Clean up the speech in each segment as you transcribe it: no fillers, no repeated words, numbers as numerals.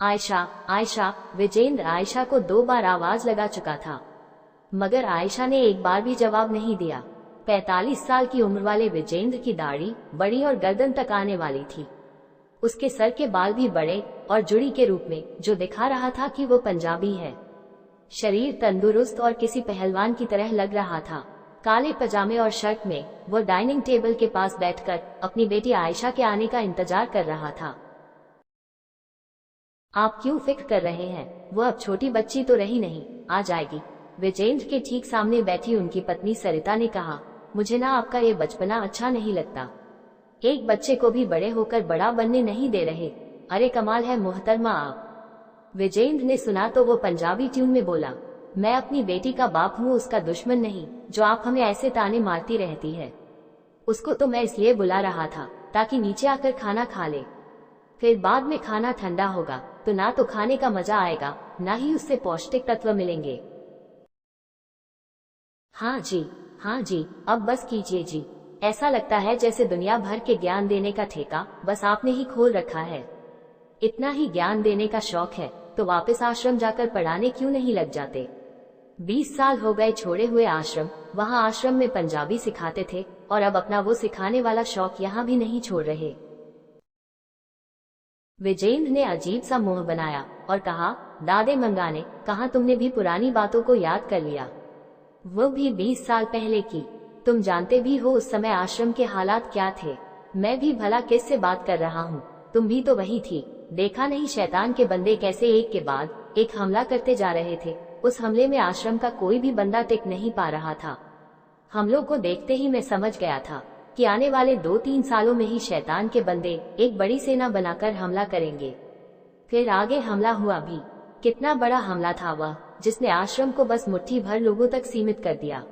आयशा, आयशा। विजेंद्र आयशा को 2 बार आवाज लगा चुका था, मगर आयशा ने एक बार भी जवाब नहीं दिया। 45 साल की उम्र वाले विजेंद्र की दाढ़ी बड़ी और गर्दन तक आने वाली थी। उसके सर के बाल भी बड़े और जुड़ी के रूप में, जो दिखा रहा था कि वो पंजाबी है। शरीर तंदुरुस्त और किसी पहलवान की तरह लग रहा था। काले पजामे और शर्ट में वो डाइनिंग टेबल के पास बैठकर अपनी बेटी आयशा के आने का इंतजार कर रहा था। आप क्यों फिक्र कर रहे हैं? वो अब छोटी बच्ची तो रही नहीं, आ जाएगी। विजेंद्र के ठीक सामने बैठी उनकी पत्नी सरिता ने कहा, मुझे ना आपका ये बचपना अच्छा नहीं लगता। एक बच्चे को भी बड़े होकर बड़ा बनने नहीं दे रहे। अरे कमाल है मोहतरमा आप। विजेंद्र ने सुना तो वो पंजाबी ट्यून में बोला, मैं अपनी बेटी का बाप हूँ, उसका दुश्मन नहीं, जो आप हमें ऐसे ताने मारती रहती है। उसको तो मैं इसलिए बुला रहा था ताकि नीचे आकर खाना खा ले, फिर बाद में खाना ठंडा होगा तो ना तो खाने का मजा आएगा, ना ही उससे पौष्टिक तत्व मिलेंगे। हाँ जी, हाँ जी, अब बस कीजिए जी। ऐसा लगता है जैसे दुनिया भर के ज्ञान देने का ठेका बस आपने ही खोल रखा है। इतना ही ज्ञान देने का शौक है तो वापस आश्रम जाकर पढ़ाने क्यों नहीं लग जाते? 20 साल हो गए छोड़े हुए आश्रम। वहाँ आश्रम में पंजाबी सिखाते थे और अब अपना वो सिखाने वाला शौक यहाँ भी नहीं छोड़ रहे। विजेंद्र ने अजीब सा मुंह बनाया और कहा, दादे मंगाने, कहाँ तुमने भी पुरानी बातों को याद कर लिया? वो भी 20 साल पहले की। तुम जानते भी हो उस समय आश्रम के हालात क्या थे। मैं भी भला किससे बात कर रहा हूँ, तुम भी तो वही थी। देखा नहीं शैतान के बंदे कैसे एक के बाद एक हमला करते जा रहे थे। उस हमले में आश्रम का कोई भी बंदा टिक नहीं पा रहा था। हमलों को देखते ही मैं समझ गया था कि आने वाले 2-3 सालों में ही शैतान के बंदे एक बड़ी सेना बनाकर हमला करेंगे। फिर आगे हमला हुआ भी। कितना बड़ा हमला था वह, जिसने आश्रम को बस मुट्ठी भर लोगों तक सीमित कर दिया।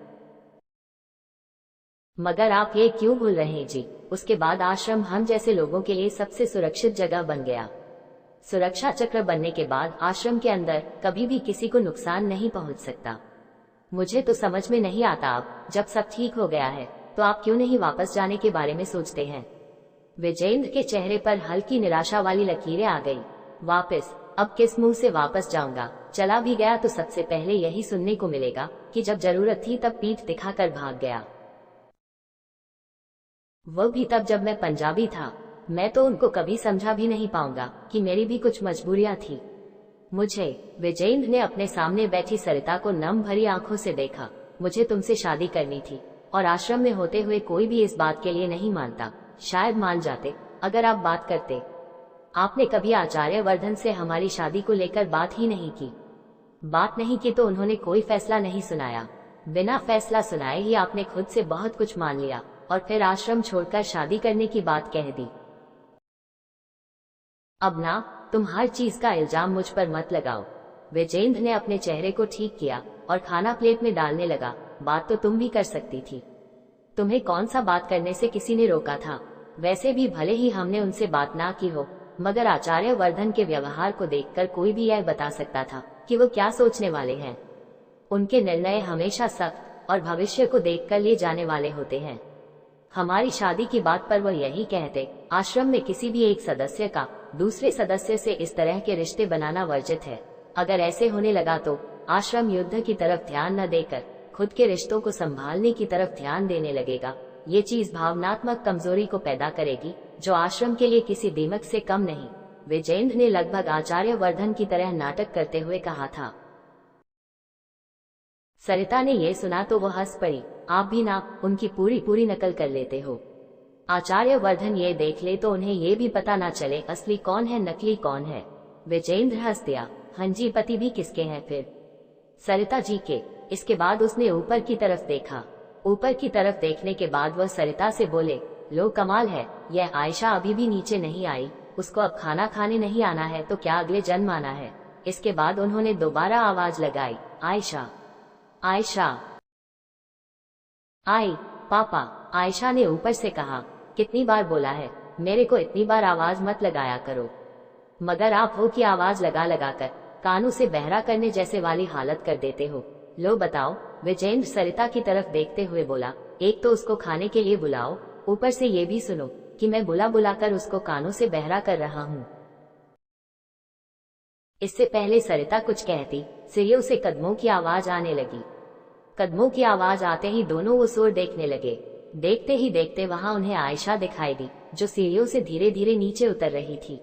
मगर आप ये क्यों भूल रहे हैं जी, उसके बाद आश्रम हम जैसे लोगों के लिए सबसे सुरक्षित जगह बन गया। सुरक्षा चक्र बनने के बाद आश्रम के अंदर कभी भी किसी को नुकसान नहीं पहुंच सकता। मुझे तो समझ में नहीं आता, आप जब सब ठीक हो गया है तो आप क्यों नहीं वापस जाने के बारे में सोचते हैं? विजेंद्र के चेहरे पर हल्की निराशा वाली लकीरें आ गई। वापस? अब किस मुंह से वापस जाऊंगा? चला भी गया तो सबसे पहले यही सुनने को मिलेगा कि जब जरूरत थी तब पीठ दिखाकर भाग गया। वो भी तब जब मैं पंजाबी था। मैं तो उनको कभी समझा भी नहीं पाऊंगा कि मेरी भी कुछ मजबूरियां थी। मुझे, विजेंद्र ने अपने सामने बैठी सरिता को नम भरी आंखों से देखा, मुझे तुमसे शादी करनी थी और आश्रम में होते हुए कोई भी इस बात के लिए नहीं मानता। शायद मान जाते अगर आप बात करते। आपने कभी आचार्य वर्धन से हमारी शादी को लेकर बात ही नहीं की। बात नहीं की तो उन्होंने कोई फैसला नहीं सुनाया। बिना फैसला सुनाए ही आपने खुद से बहुत कुछ मान लिया और फिर आश्रम छोड़कर शादी करने की बात कह दी। अब ना, तुम हर चीज का इल्जाम मुझ पर मत लगाओ। विजेंद्र ने अपने चेहरे को ठीक किया और खाना प्लेट में डालने लगा। बात तो तुम भी कर सकती थी। तुम्हें कौन सा बात करने से किसी ने रोका था? वैसे भी भले ही हमने उनसे बात ना की हो, मगर आचार्य वर्धन के व्यवहार को देखकर कोई भी यह बता सकता था कि वो क्या सोचने वाले हैं। उनके निर्णय हमेशा सख्त और भविष्य को देखकर लिए जाने वाले होते हैं। हमारी शादी की बात पर वो यही कहते, आश्रम में किसी भी एक सदस्य का दूसरे सदस्य से इस तरह के रिश्ते बनाना वर्जित है। अगर ऐसे होने लगा तो आश्रम युद्ध की तरफ ध्यान न देकर खुद के रिश्तों को संभालने की तरफ ध्यान देने लगेगा। ये चीज भावनात्मक कमजोरी को पैदा करेगी, जो आश्रम के लिए किसी दीमक से कम नहीं। विजेंद्र ने लगभग आचार्य वर्धन की तरह नाटक करते हुए कहा था। सरिता ने यह सुना तो वो हंस पड़ी। आप भी ना उनकी पूरी नकल कर लेते हो। आचार्य वर्धन ये देख ले तो उन्हें ये भी पता ना चले असली कौन है नकली कौन है। विजेंद्र हंस दिया। हंजी, पति भी किसके हैं फिर? सरिता जी के। इसके बाद उसने ऊपर की तरफ देखा। ऊपर की तरफ देखने के बाद वह सरिता से बोले, लो कमाल है, यह आयशा अभी भी नीचे नहीं आई। उसको अब खाना खाने नहीं आना है तो क्या अगले जन्म आना है? इसके बाद उन्होंने दोबारा आवाज लगाई, आयशा, आयशा। आई पापा, आयशा ने ऊपर से कहा। कितनी बार बोला है, मेरे को इतनी बार आवाज मत लगाया करो। मगर आप हो कि आवाज लगा लगाकर कानों से बहरा करने जैसे वाली हालत कर देते हो। लो बताओ, विजेंद्र सरिता की तरफ देखते हुए बोला, एक तो उसको खाने के लिए बुलाओ, ऊपर से ये भी सुनो कि मैं बुला बुलाकर उसको कानों से बहरा कर रहा हूँ। इससे पहले सरिता कुछ कहती, सीढ़ियों से कदमों की आवाज आने लगी। कदमों की आवाज आते ही दोनों उस ओर देखने लगे। देखते ही देखते वहां उन्हें आयशा दिखाई दी, जो सीढ़ियों से धीरे धीरे नीचे उतर रही थी।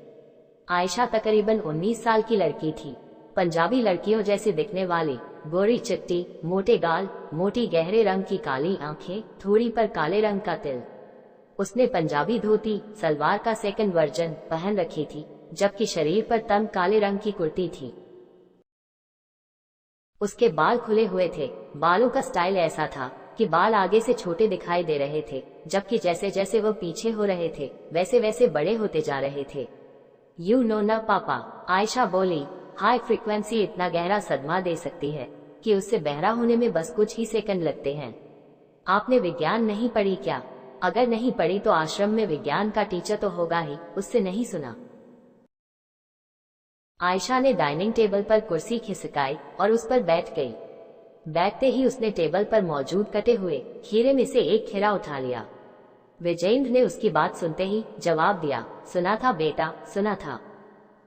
आयशा तकरीबन 19 साल की लड़की थी। पंजाबी लड़कियों जैसी दिखने वाली, गोरी चिट्टी, मोटे गाल, मोटी गहरे रंग की काली आंखें, थोड़ी पर काले रंग का तिल। उसने पंजाबी धोती सलवार का सेकंड वर्जन पहन रखी थी, जबकि शरीर पर तन काले रंग की कुर्ती थी। उसके बाल खुले हुए थे। बालों का स्टाइल ऐसा था कि बाल आगे से छोटे दिखाई दे रहे थे, जबकि जैसे जैसे वो पीछे हो रहे थे वैसे वैसे बड़े होते जा रहे थे। यू नो ना पापा, आयशा बोली। हाई फ्रीक्वेंसी इतना गहरा सदमा दे सकती है कि उससे बहरा होने में बस कुछ ही सेकंड लगते हैं। आपने विज्ञान नहीं पढ़ी क्या? अगर नहीं पढ़ी तो आश्रम में विज्ञान का टीचर तो होगा ही, उससे नहीं सुना? आयशा ने डाइनिंग टेबल पर कुर्सी खिसकाई और उस पर बैठ गई। बैठते ही उसने टेबल पर मौजूद कटे हुए खीरे में से एक खीरा उठा लिया। विजेंद्र ने उसकी बात सुनते ही जवाब दिया, सुना था बेटा, सुना था।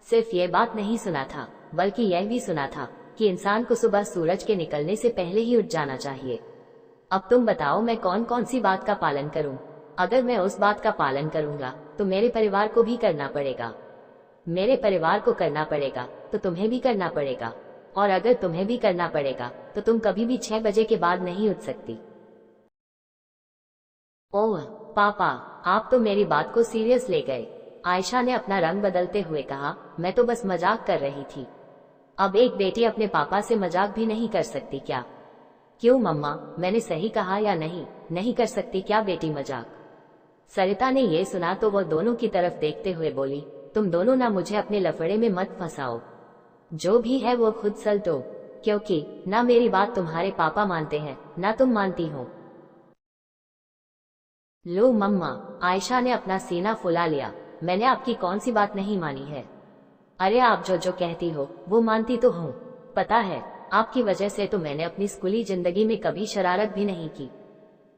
सिर्फ ये बात नहीं सुना था, बल्कि यह भी सुना था कि इंसान को सुबह सूरज के निकलने से पहले ही उठ जाना चाहिए। अब तुम बताओ मैं कौन कौन सी बात का पालन करूं? अगर मैं उस बात का पालन करूंगा तो मेरे परिवार को भी करना पड़ेगा। मेरे परिवार को करना पड़ेगा तो तुम्हें भी करना पड़ेगा, और अगर तुम्हें भी करना पड़ेगा तो तुम कभी भी 6 बजे के बाद नहीं उठ सकती। ओह पापा, आप तो मेरी बात को सीरियस ले गए। आयशा ने अपना रंग बदलते हुए कहा, मैं तो बस मजाक कर रही थी। अब एक बेटी अपने पापा से मजाक भी नहीं कर सकती क्या? क्यों मम्मा, मैंने सही कहा या नहीं? नहीं कर सकती क्या बेटी मजाक? सरिता ने ये सुना तो वो दोनों की तरफ देखते हुए बोली, तुम दोनों ना मुझे अपने लफड़े में मत फंसाओ। जो भी है वो खुद सलटो, क्योंकि ना मेरी बात तुम्हारे पापा मानते हैं ना तुम मानती हो। लो मम्मा, आयशा ने अपना सीना फुला लिया, मैंने आपकी कौन सी बात नहीं मानी है? अरे आप जो जो कहती हो वो मानती तो हूँ। पता है, आपकी वजह से तो मैंने अपनी स्कूली जिंदगी में कभी शरारत भी नहीं की,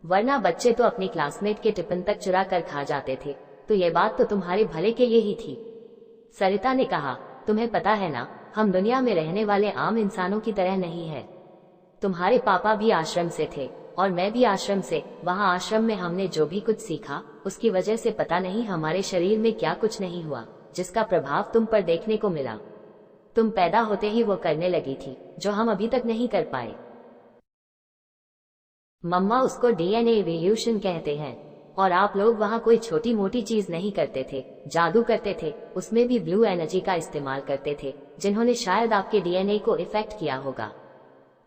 वरना बच्चे तो अपनी क्लासमेट के टिफिन तक चुरा कर खा जाते थे। तो ये बात तो तुम्हारे भले के लिए ही थी। सरिता ने कहा, तुम्हें पता है ना, हम दुनिया में रहने वाले आम इंसानों की तरह नहीं है। तुम्हारे पापा भी आश्रम से थे और मैं भी आश्रम से। वहाँ आश्रम में हमने जो भी कुछ सीखा उसकी वजह से पता नहीं हमारे शरीर में क्या कुछ नहीं हुआ, जिसका प्रभाव तुम पर देखने को मिला। तुम पैदा होते ही वो करने लगी थी जो हम अभी तक नहीं कर पाए। मम्मा, उसको डीएनए इवोल्यूशन कहते हैं। और आप लोग वहाँ कोई छोटी मोटी चीज नहीं करते थे, जादू करते थे, उसमें भी ब्लू एनर्जी का इस्तेमाल करते थे, जिन्होंने शायद आपके डीएनए को इफेक्ट किया होगा।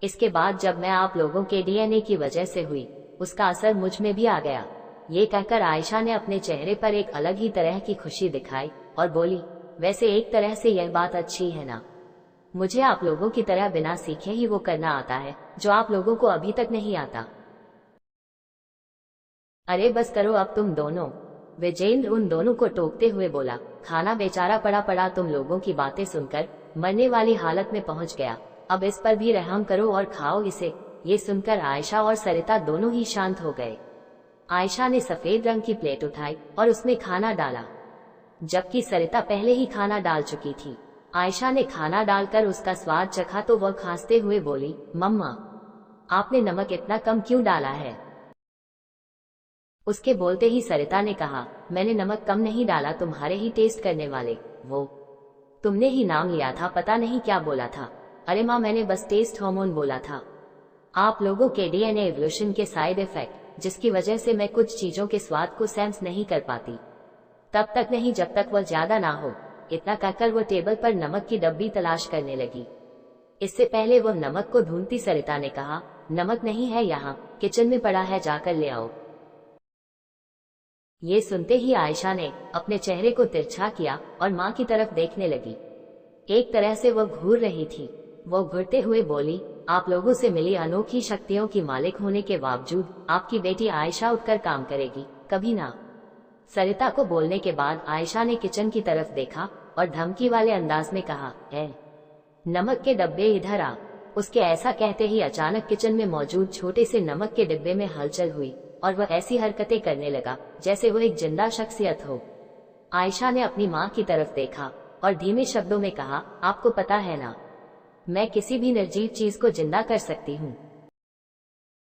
इसके बाद जब मैं आप लोगों के डीएनए की वजह से हुई, उसका असर मुझ में भी आ गया। ये कहकर आयशा ने अपने चेहरे पर एक अलग ही तरह की खुशी दिखाई और बोली, वैसे एक तरह से यह बात अच्छी है ना, मुझे आप लोगों की तरह बिना सीखे ही वो करना आता है जो आप लोगों को अभी तक नहीं आता। अरे बस करो अब तुम दोनों, विजेंद्र उन दोनों को टोकते हुए बोला। खाना बेचारा पड़ा पड़ा तुम लोगों की बातें सुनकर मरने वाली हालत में पहुंच गया, अब इस पर भी रहम करो और खाओ इसे। ये सुनकर आयशा और सरिता दोनों ही शांत हो गए। आयशा ने सफेद रंग की प्लेट उठाई और उसमें खाना डाला, जबकि सरिता पहले ही खाना डाल चुकी थी। आयशा ने खाना डालकर उसका स्वाद चखा तो वह खांसते हुए बोली, मम्मा, आपने नमक इतना कम क्यों डाला है? उसके बोलते ही सरिता ने कहा, मैंने नमक कम नहीं डाला, तुम्हारे ही टेस्ट करने वाले वो तुमने ही नाम लिया था, पता नहीं क्या बोला था। अरे माँ, मैंने बस टेस्ट हार्मोन बोला था। आप लोगों के डीएनए एवोल्यूशन के साइड इफेक्ट, जिसकी वजह से मैं कुछ चीजों के स्वाद को सेंस नहीं कर पाती, तब तक नहीं जब तक वह ज्यादा ना हो। इतना कहकर वो टेबल पर नमक की डब्बी तलाश करने लगी। इससे पहले वह नमक को ढूंढती सरिता ने कहा, नमक नहीं है यहाँ, किचन में पड़ा है, जाकर ले आओ। ये सुनते ही आयशा ने अपने चेहरे को तिरछा किया और माँ की तरफ देखने लगी। एक तरह से वह घूर रही थी। वो घूरते हुए बोली, आप लोगों से मिली अनोखी शक्तियों की मालिक होने के बावजूद आपकी बेटी आयशा उठकर काम करेगी? कभी ना। सरिता को बोलने के बाद आयशा ने किचन की तरफ देखा और धमकी वाले अंदाज में कहा, है नमक के डब्बे इधर आ। उसके ऐसा कहते ही अचानक किचन में मौजूद छोटे से नमक के डिब्बे में हलचल हुई और वह ऐसी हरकतें करने लगा जैसे वो एक जिंदा शख्सियत हो। आयशा ने अपनी माँ की तरफ देखा और धीमे शब्दों में कहा, आपको पता है ना, मैं किसी भी निर्जीव चीज को जिंदा कर सकती हूँ।